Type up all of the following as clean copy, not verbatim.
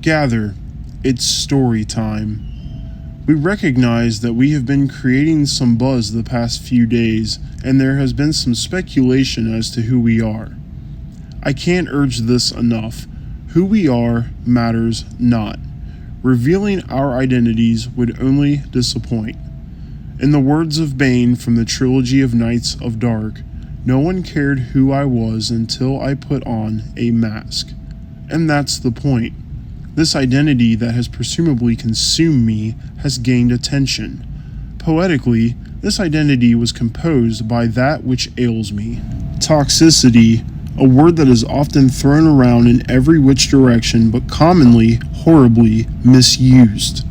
Gather, it's story time. We recognize that we have been creating some buzz the past few days, and there has been some speculation as to who we are. I can't urge this enough. Who we are matters not. Revealing our identities would only disappoint. In the words of Bane from the trilogy of Knights of Dark, no one cared who I was until I put on a mask. And that's the point. This identity that has presumably consumed me has gained attention. Poetically, this identity was composed by that which ails me. Toxicity, a word that is often thrown around in every which direction but commonly horribly misused.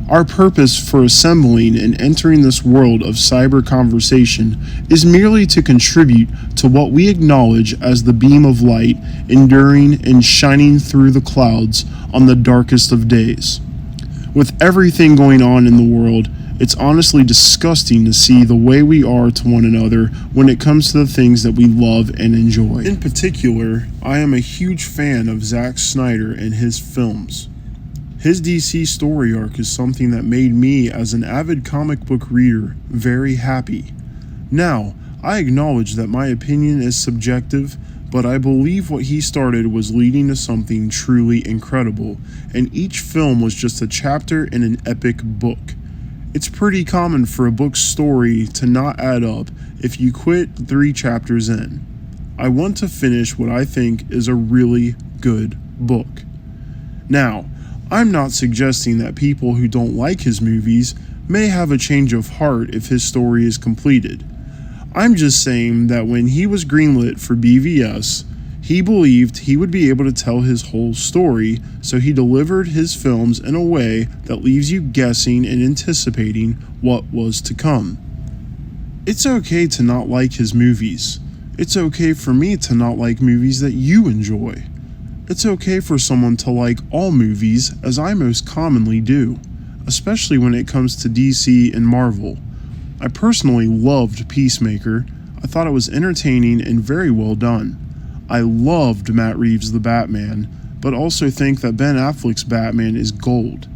Our purpose for assembling and entering this world of cyber conversation is merely to contribute to what we acknowledge as the beam of light enduring and shining through the clouds on the darkest of days. With everything going on in the world, it's honestly disgusting to see the way we are to one another when it comes to the things that we love and enjoy. In particular, I am a huge fan of Zack Snyder and his films. His DC story arc is something that made me, as an avid comic book reader, very happy. Now, I acknowledge that my opinion is subjective, but I believe what he started was leading to something truly incredible, and each film was just a chapter in an epic book. It's pretty common for a book's story to not add up if you quit 3 chapters in. I want to finish what I think is a really good book. Now, I'm not suggesting that people who don't like his movies may have a change of heart if his story is completed. I'm just saying that when he was greenlit for BVS, he believed he would be able to tell his whole story, so he delivered his films in a way that leaves you guessing and anticipating what was to come. It's okay to not like his movies. It's okay for me to not like movies that you enjoy. It's okay for someone to like all movies, as I most commonly do, especially when it comes to DC and Marvel. I personally loved Peacemaker. I thought it was entertaining and very well done. I loved Matt Reeves' The Batman, but also think that Ben Affleck's Batman is gold.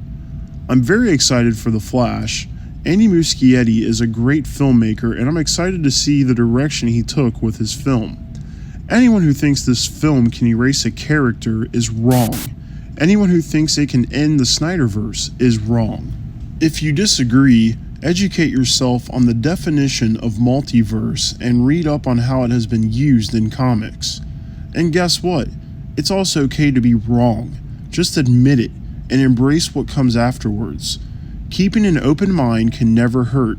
I'm very excited for The Flash. Andy Muschietti is a great filmmaker, and I'm excited to see the direction he took with his film. Anyone who thinks this film can erase a character is wrong. Anyone who thinks it can end the Snyderverse is wrong. If you disagree, educate yourself on the definition of multiverse and read up on how it has been used in comics. And guess what? It's also okay to be wrong. Just admit it and embrace what comes afterwards. Keeping an open mind can never hurt.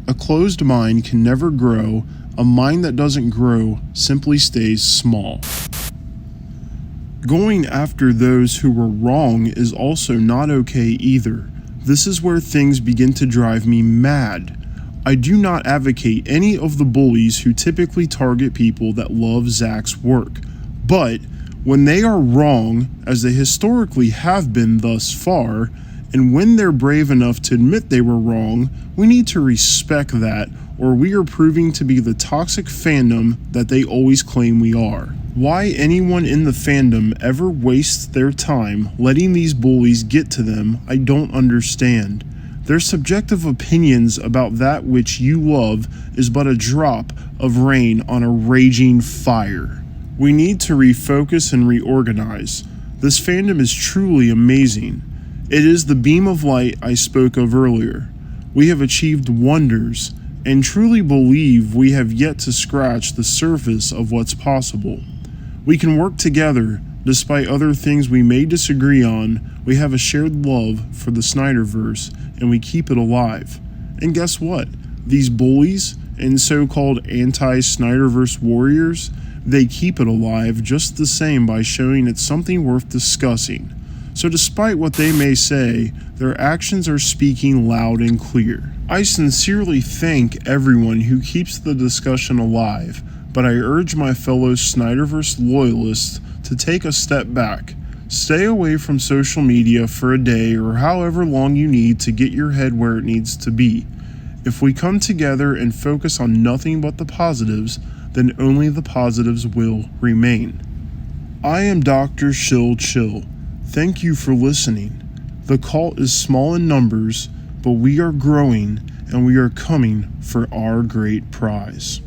A closed mind can never grow. A mind that doesn't grow simply stays small. Going after those who were wrong is also not okay either. This is where things begin to drive me mad. I do not advocate any of the bullies who typically target people that love Zack's work. But when they are wrong, as they historically have been thus far, and when they're brave enough to admit they were wrong, we need to respect that, or we are proving to be the toxic fandom that they always claim we are. Why anyone in the fandom ever wastes their time letting these bullies get to them, I don't understand. Their subjective opinions about that which you love is but a drop of rain on a raging fire. We need to refocus and reorganize. This fandom is truly amazing. It is the beam of light I spoke of earlier. We have achieved wonders, and truly believe we have yet to scratch the surface of what's possible. We can work together. Despite other things we may disagree on, we have a shared love for the Snyderverse, and we keep it alive. And guess what? These bullies and so-called anti-Snyderverse warriors, they keep it alive just the same by showing it's something worth discussing. So despite what they may say, their actions are speaking loud and clear. I sincerely thank everyone who keeps the discussion alive, but I urge my fellow Snyderverse loyalists to take a step back. Stay away from social media for a day or however long you need to get your head where it needs to be. If we come together and focus on nothing but the positives, then only the positives will remain. I am Dr. ShillChill. Thank you for listening. The cult is small in numbers, but we are growing and we are coming for our great prize.